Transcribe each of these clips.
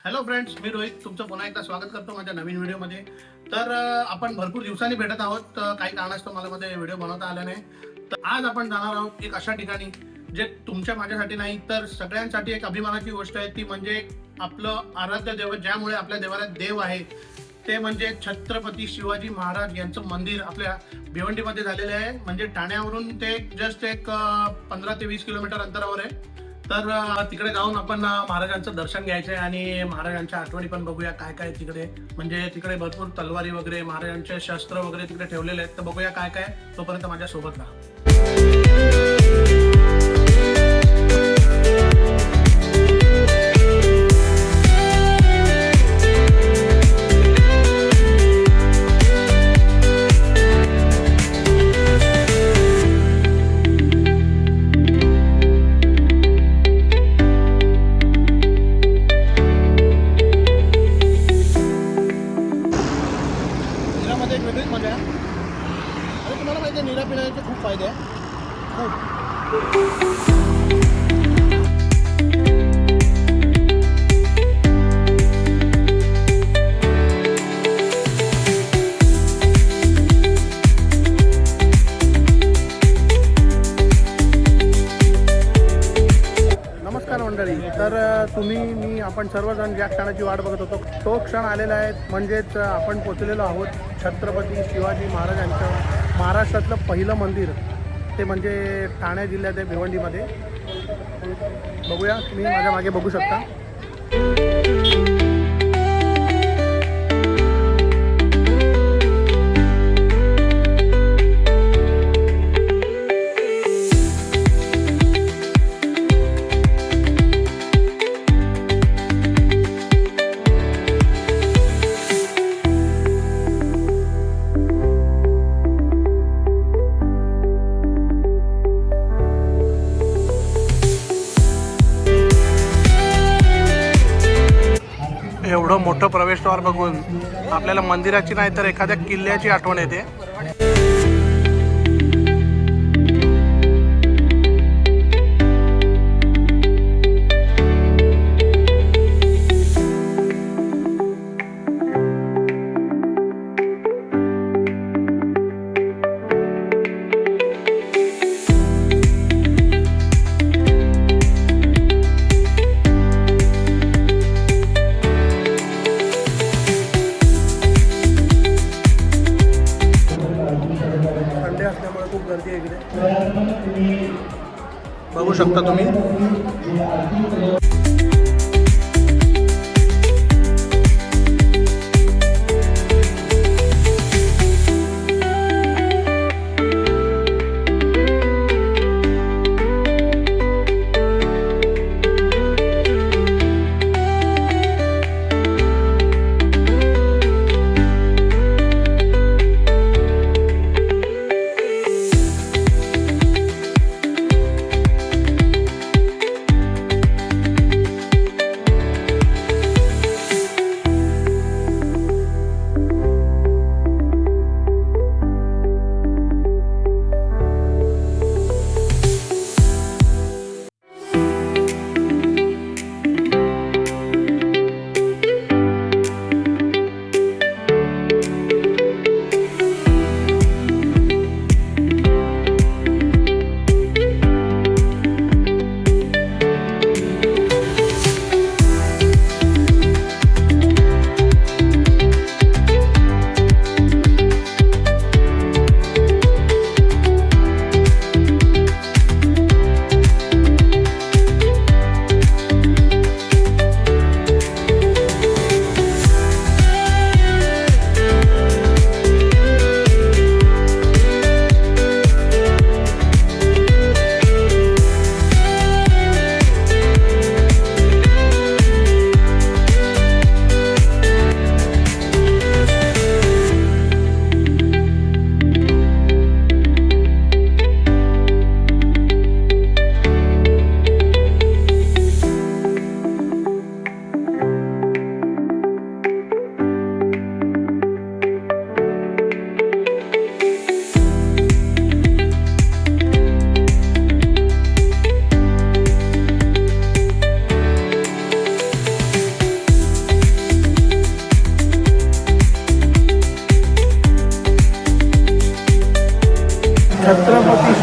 Hello friends, मी रोहित तुमचं पुन्हा एकदा स्वागत करतो माझ्या नवीन व्हिडिओमध्ये। तर आपण भरपूर दिवसांनी भेटत आहोत। काही कारणास्तव मला मध्ये व्हिडिओ बनवता आला नाही। तर आज आपण जाणार आहोत एक अशा ठिकाणी जे तुमच्या माझ्यासाठी नाही तर सगळ्यांसाठी एक अभिमानाची गोष्ट आहे। ती म्हणजे आपलं आराध्य दैवत, ज्यामुळे आपल्या देवालयात देव आहे, ते म्हणजे छत्रपती शिवाजी महाराज यांचं मंदिर आपल्या भिवंडीमध्ये झालेलं आहे। म्हणजे ठाण्यावरून ते जस्ट एक 15 ते 20 किलोमीटर अंतरावर आहे। तर तिकडे जाऊन आपण महाराजांचं दर्शन घ्यायचं आहे आणि महाराजांच्या आठवणी पण बघूया काय काय तिकडे। म्हणजे तिकडे भरपूर तलवारी वगैरे, महाराजांचे शस्त्र वगैरे तिकडे ठेवलेले आहेत। तर बघूया काय काय, तोपर्यंत माझ्या सोबत राहा। नीरामध्ये एक वेगळीच मजा आहे। आणि तुम्हाला माहिती आहे, नीरा पिण्याचे खूप फायदे आहे, खूप। नमस्कार मंडळी, तर मी आपण सर्वजण ज्या क्षणाची वाट बघत होतो तो क्षण आलेला आहे। म्हणजेच आपण पोचलेलो आहोत छत्रपती शिवाजी महाराजांचं महाराष्ट्रातलं पहिलं मंदिर, ते म्हणजे ठाणे जिल्ह्यात आहे, भिवंडीमध्ये। बघूया, तुम्ही माझ्या मागे बघू शकता। एवढं मोठं प्रवेशद्वार बघून आपल्याला मंदिराची नाही तर एखाद्या किल्ल्याची आठवण येते। खूप गर्दी आहे इकडे, बघू शकता तुम्ही।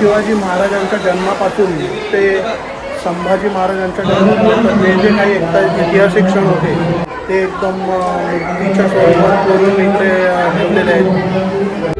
शिवाजी महाराजांच्या जन्मापासून ते संभाजी महाराजांच्या जन्मापर्यंत जे जे काही ऐतिहासिक क्षण होते ते एकदम मूर्तीच्या स्वरूपात करून इकडे ठेवलेले आहेत.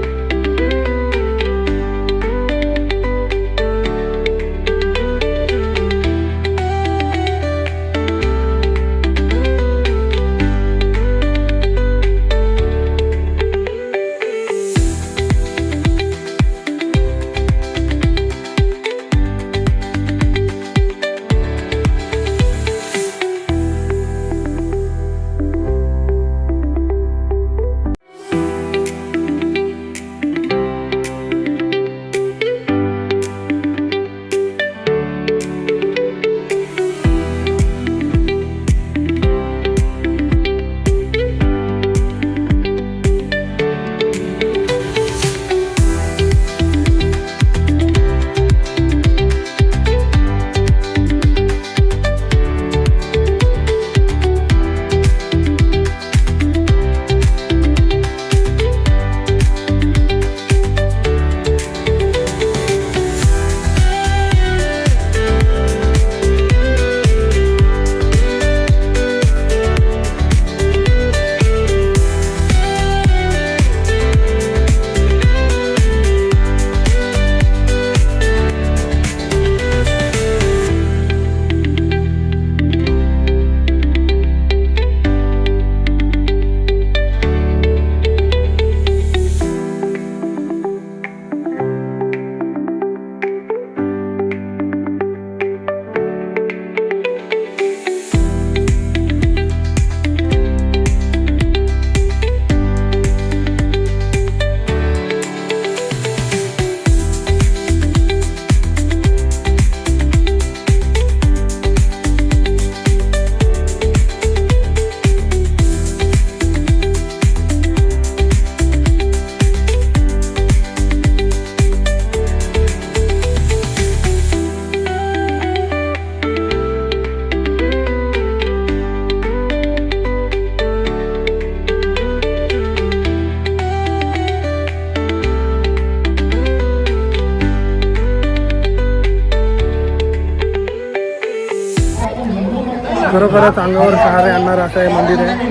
खरोखरच अंगावर शहारे आणणारं असं हे मंदिर आहे.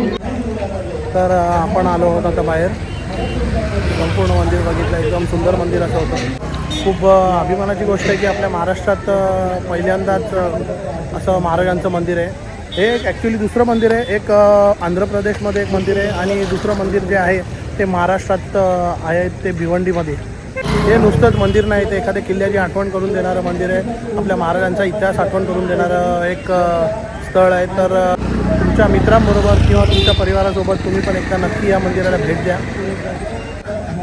तर आपण आलो आहोत आता बाहेर. संपूर्ण मंदिर बघितलं, एकदम सुंदर मंदिर असं होतं. खूप अभिमानाची गोष्ट आहे की आपल्या महाराष्ट्रात पहिल्यांदाच असं महाराजांचं मंदिर आहे. हे एक ॲक्च्युली दुसरं मंदिर आहे. एक आंध्र प्रदेशमध्ये एक मंदिर आहे आणि दुसरं मंदिर जे आहे ते महाराष्ट्रात आहे, ते भिवंडीमध्ये. हे नुसतंच मंदिर नाही, ते एखाद्या किल्ल्याची आठवण करून देणारं मंदिर आहे. आपल्या महाराजांचा इतिहास आठवण करून देणारं एक स्थळ आहे. तर तुमच्या मित्रांबरोबर किंवा तुमच्या परिवारासोबत तुम्ही पण एकदा नक्की या मंदिराला भेट द्या.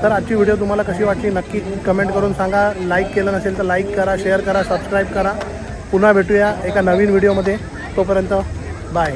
तर आजची व्हिडिओ तुम्हाला कशी वाटली नक्की कमेंट करून सांगा. लाईक केलं नसेल तर लाईक करा, शेअर करा, सबस्क्राईब करा. पुन्हा भेटूया एका नवीन व्हिडिओमध्ये. तोपर्यंत बाय.